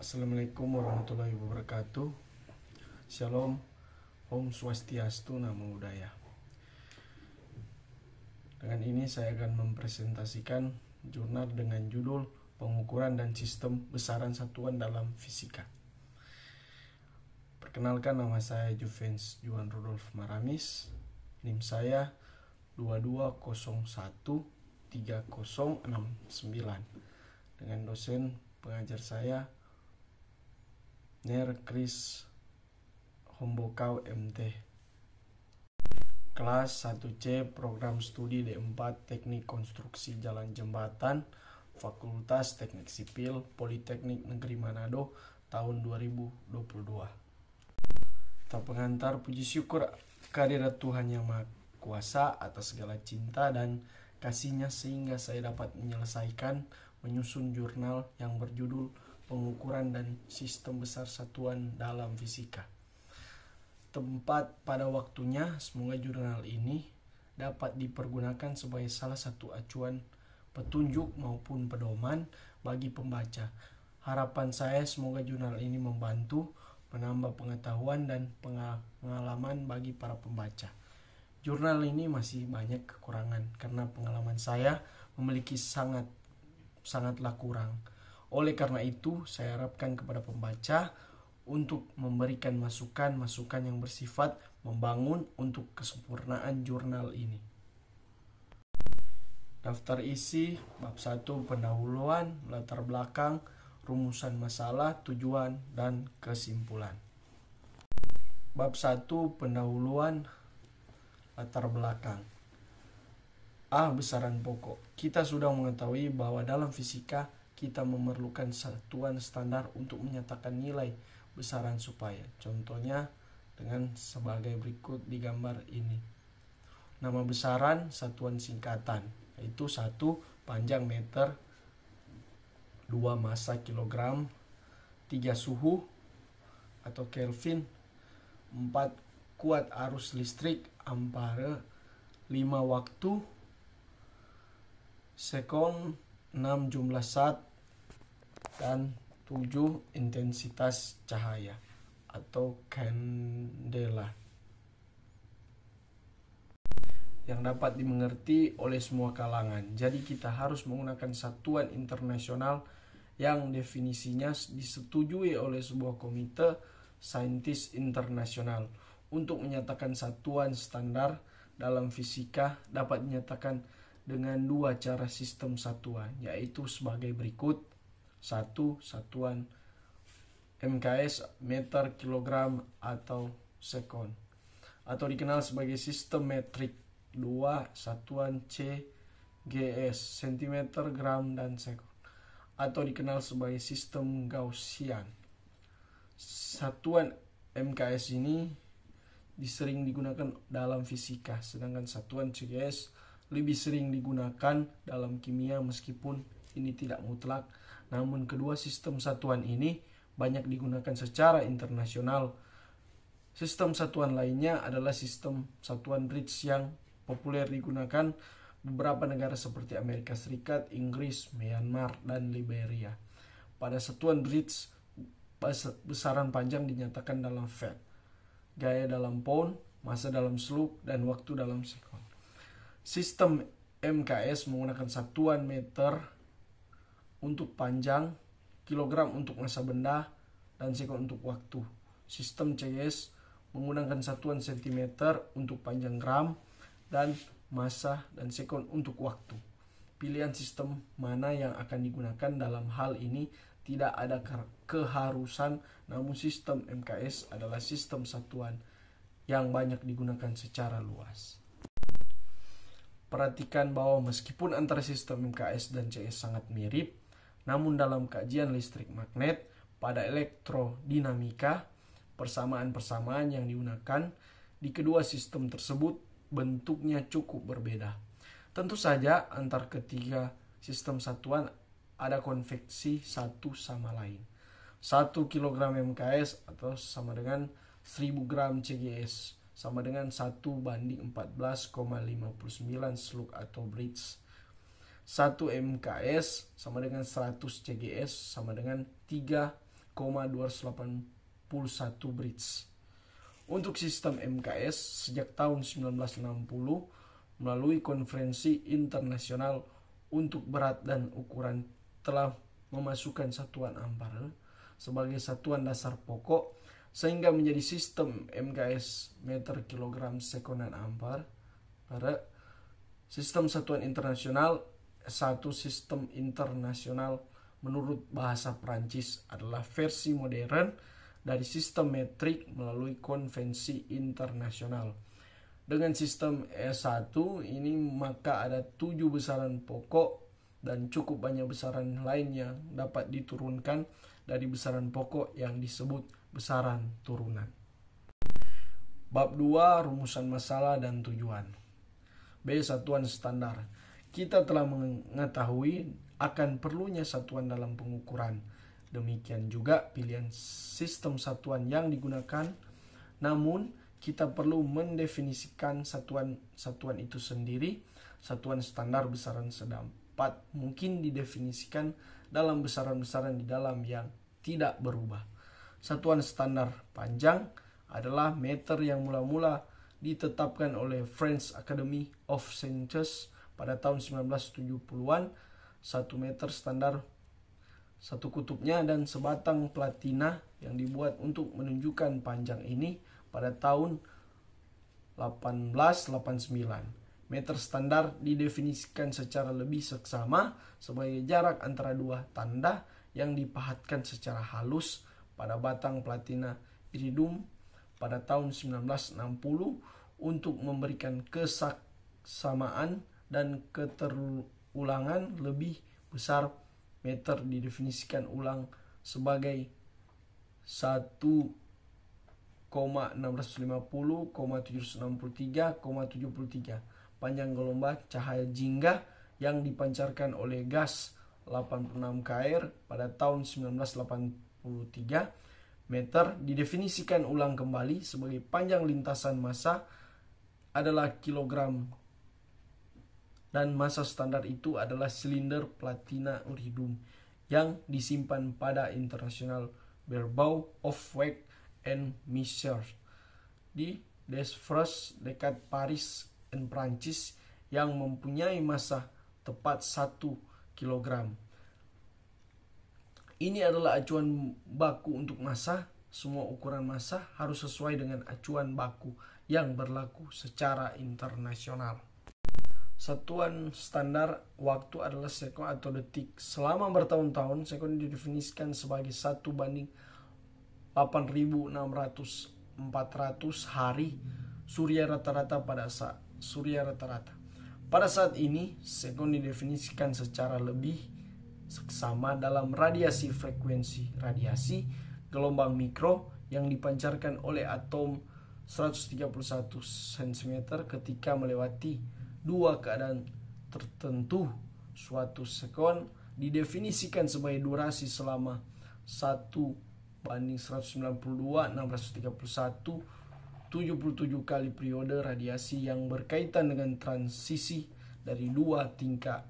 Assalamualaikum warahmatullahi wabarakatuh. Shalom, Om Swastiastu, Namo Buddhaya. Dengan ini saya akan mempresentasikan jurnal dengan judul Pengukuran dan Sistem Besaran Satuan dalam Fisika. Perkenalkan, nama saya Juvens Juan Rudolf Maramis. NIM saya 22013069. Dengan dosen pengajar saya Ner Kris Hombokau MT. Kelas 1C Program Studi D4 Teknik Konstruksi Jalan Jembatan, Fakultas Teknik Sipil Politeknik Negeri Manado, tahun 2022. Tak pengantar, puji syukur kehadirat Tuhan Yang Maha Kuasa atas segala cinta dan kasih-Nya sehingga saya dapat menyusun jurnal yang berjudul Pengukuran dan Sistem Besar Satuan dalam Fisika. Tepat pada waktunya, semoga jurnal ini dapat dipergunakan sebagai salah satu acuan petunjuk maupun pedoman bagi pembaca. Harapan saya semoga jurnal ini membantu menambah pengetahuan dan pengalaman bagi para pembaca. Jurnal ini masih banyak kekurangan karena pengalaman saya memiliki sangatlah kurang. Oleh karena itu, saya harapkan kepada pembaca untuk memberikan masukan yang bersifat membangun untuk kesempurnaan jurnal ini. Daftar isi bab 1 pendahuluan, latar belakang, rumusan masalah, tujuan, dan kesimpulan. Bab 1 pendahuluan, latar belakang. Besaran pokok. Kita sudah mengetahui bahwa dalam fisika kita memerlukan satuan standar untuk menyatakan nilai besaran supaya. Contohnya dengan sebagai berikut di gambar ini. Nama besaran satuan singkatan, yaitu 1 panjang meter, 2 massa kilogram, 3 suhu atau Kelvin, 4 kuat arus listrik ampere, 5 waktu, sekon, 6 jumlah saat, dan 7 intensitas cahaya atau kandela, yang dapat dimengerti oleh semua kalangan. Jadi kita harus menggunakan satuan internasional yang definisinya disetujui oleh sebuah komite saintis internasional. Untuk menyatakan satuan standar dalam fisika dapat dinyatakan dengan 2 cara sistem satuan, yaitu sebagai berikut. 1. Satuan MKS, meter, kilogram, atau sekon, atau dikenal sebagai sistem metrik. 2. Satuan CGS, sentimeter, gram, dan sekon, atau dikenal sebagai sistem Gaussian. Satuan MKS ini sering digunakan dalam fisika, sedangkan satuan CGS lebih sering digunakan dalam kimia meskipun ini tidak mutlak. Namun kedua sistem satuan ini banyak digunakan secara internasional. Sistem satuan lainnya adalah sistem satuan Ritz yang populer digunakan beberapa negara seperti Amerika Serikat, Inggris, Myanmar, dan Liberia. Pada satuan Ritz, besaran panjang dinyatakan dalam Fed, gaya dalam pound, massa dalam slug, dan waktu dalam sekon. Sistem MKS menggunakan satuan meter untuk panjang, kilogram untuk massa benda, dan sekon untuk waktu. Sistem CGS menggunakan satuan sentimeter untuk panjang, gram, dan massa dan sekon untuk waktu. Pilihan sistem mana yang akan digunakan dalam hal ini tidak ada keharusan, namun sistem MKS adalah sistem satuan yang banyak digunakan secara luas. Perhatikan bahwa meskipun antara sistem MKS dan CS sangat mirip, namun dalam kajian listrik magnet pada elektrodinamika, persamaan-persamaan yang digunakan di kedua sistem tersebut bentuknya cukup berbeda. Tentu saja antar ketiga sistem satuan ada konveksi satu sama lain. 1 kg MKS atau sama dengan 1000 gram CGS sama dengan 1:14,59 slug atau Brits. 1 MKS sama dengan 100 CGS sama dengan 3 Brits. Untuk sistem MKS sejak tahun 1960 melalui konferensi internasional untuk berat dan ukuran telah memasukkan satuan ampere sebagai satuan dasar pokok sehingga menjadi sistem MKS meter kilogram sekonan ampere. Pada sistem satuan internasional, satu sistem internasional menurut bahasa Prancis adalah versi modern dari sistem metrik melalui konvensi internasional. Dengan sistem S1 ini maka ada 7 besaran pokok dan cukup banyak besaran lainnya dapat diturunkan dari besaran pokok yang disebut besaran turunan. Bab 2, rumusan masalah dan tujuan. B. Satuan standar. Kita telah mengetahui akan perlunya satuan dalam pengukuran. Demikian juga pilihan sistem satuan yang digunakan. Namun, kita perlu mendefinisikan satuan itu sendiri. Satuan standar besaran sedapat mungkin didefinisikan dalam besaran-besaran di dalam yang tidak berubah. Satuan standar panjang adalah meter yang mula-mula ditetapkan oleh French Academy of Sciences pada tahun 1970-an. 1 meter standar satu kutubnya dan sebatang platina yang dibuat untuk menunjukkan panjang ini pada tahun 1889. Meter standar didefinisikan secara lebih seksama sebagai jarak antara dua tanda yang dipahatkan secara halus pada batang platina iridium pada tahun 1960 untuk memberikan kesamaan dan keterulangan lebih besar. Meter didefinisikan ulang sebagai 1,650,763,73 panjang gelombang cahaya jingga yang dipancarkan oleh gas 86 Kr pada tahun 1983. Meter didefinisikan ulang kembali sebagai panjang lintasan massa adalah kilogram dan massa standar itu adalah silinder platina iridium yang disimpan pada International Bureau of Weight and Measure di Des Fres dekat Paris, Prancis, yang mempunyai massa tepat 1 kg. Ini adalah acuan baku untuk massa. Semua ukuran massa harus sesuai dengan acuan baku yang berlaku secara internasional. Satuan standar waktu adalah sekon atau detik. Selama bertahun-tahun, sekon didefinisikan sebagai 1/8.600 hari surya rata-rata pada saat Pada saat ini, sekon didefinisikan secara lebih seksama dalam radiasi frekuensi radiasi gelombang mikro yang dipancarkan oleh atom 131 cm ketika melewati dua keadaan tertentu. Suatu sekon didefinisikan sebagai durasi selama 1/192/631 77 kali periode radiasi yang berkaitan dengan transisi dari dua tingkat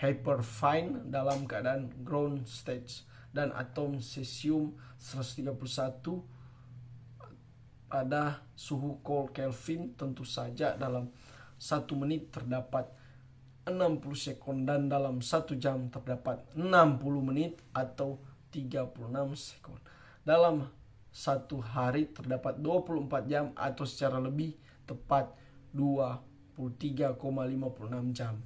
hyperfine dalam keadaan ground state dan atom cesium 131 pada suhu Kelvin. Tentu saja dalam 1 menit terdapat 60 sekon dan dalam 1 jam terdapat 60 menit atau 36 sekon. Dalam 1 hari terdapat 24 jam atau secara lebih tepat 23,56 jam.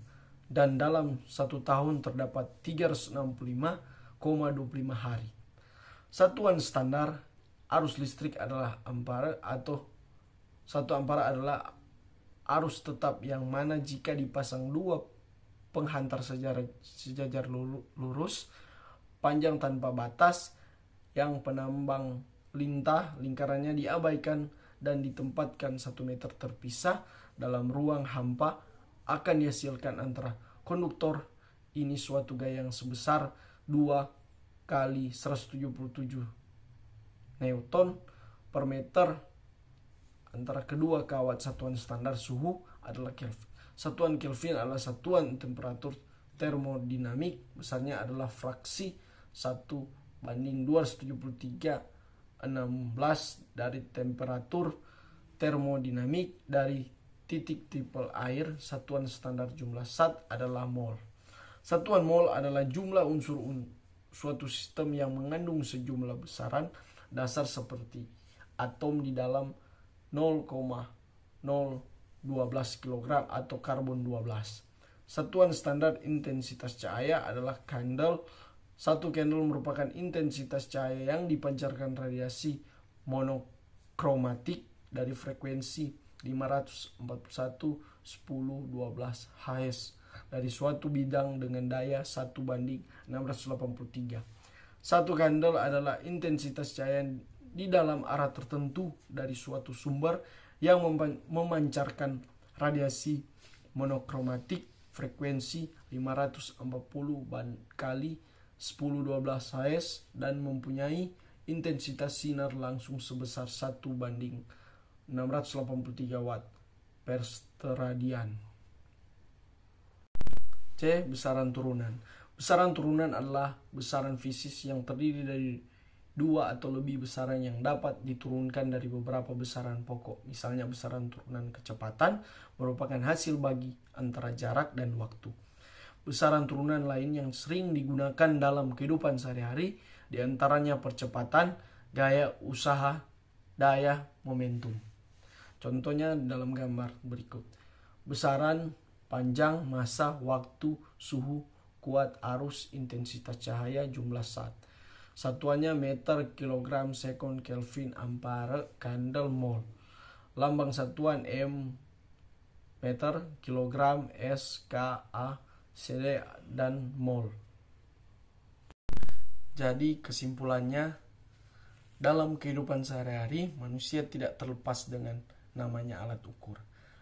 Dan dalam 1 tahun terdapat 365,25 hari. Satuan standar arus listrik adalah ampere atau 1 ampere adalah arus tetap yang mana jika dipasang dua penghantar sejajar lurus panjang tanpa batas yang penambang lingkarannya diabaikan dan ditempatkan 1 meter terpisah dalam ruang hampa akan dihasilkan antara konduktor ini suatu gaya yang sebesar 2 kali 177 Newton per meter. Antara kedua kawat satuan standar suhu adalah Kelvin. Satuan Kelvin adalah satuan temperatur termodinamik. Besarnya adalah fraksi 1 banding 273/16 dari temperatur termodinamik dari titik tipel air. Satuan standar jumlah zat adalah mol. Satuan mol adalah jumlah unsur suatu sistem yang mengandung sejumlah besaran dasar seperti atom di dalam 0,012 kg atau karbon 12. Satuan standar intensitas cahaya adalah candle. Satu candle merupakan intensitas cahaya yang dipancarkan radiasi monokromatik dari frekuensi 541/1012 Hz dari suatu bidang dengan daya 1:683. Satu candle adalah intensitas cahaya di dalam arah tertentu dari suatu sumber yang memancarkan radiasi monokromatik frekuensi 540/1012 Hz dan mempunyai intensitas sinar langsung sebesar 1:683 watt per steradian. C. Besaran turunan. Besaran turunan adalah besaran fisis yang terdiri dari dua atau lebih besaran yang dapat diturunkan dari beberapa besaran pokok. Misalnya besaran turunan kecepatan merupakan hasil bagi antara jarak dan waktu. Besaran turunan lain yang sering digunakan dalam kehidupan sehari-hari diantaranya percepatan, gaya usaha, daya, momentum. Contohnya dalam gambar berikut. Besaran panjang, massa, waktu, suhu, kuat, arus, intensitas cahaya, jumlah zat. Satuannya meter, kilogram, sekon, kelvin, ampere, candle, mol. Lambang satuan M, meter, kilogram, S, K, A, CD, dan mol. Jadi kesimpulannya, dalam kehidupan sehari-hari manusia tidak terlepas dengan namanya alat ukur.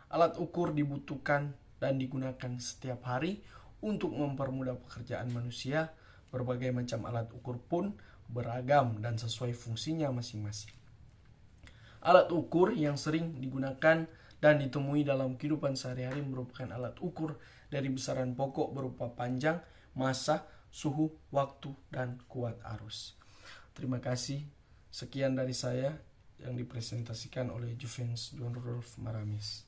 Alat ukur dibutuhkan dan digunakan setiap hari untuk mempermudah pekerjaan manusia. Berbagai macam alat ukur pun beragam dan sesuai fungsinya masing-masing. Alat ukur yang sering digunakan dan ditemui dalam kehidupan sehari-hari merupakan alat ukur dari besaran pokok berupa panjang, massa, suhu, waktu, dan kuat arus. Terima kasih. Sekian dari saya yang dipresentasikan oleh Juvens John Rudolf Maramis.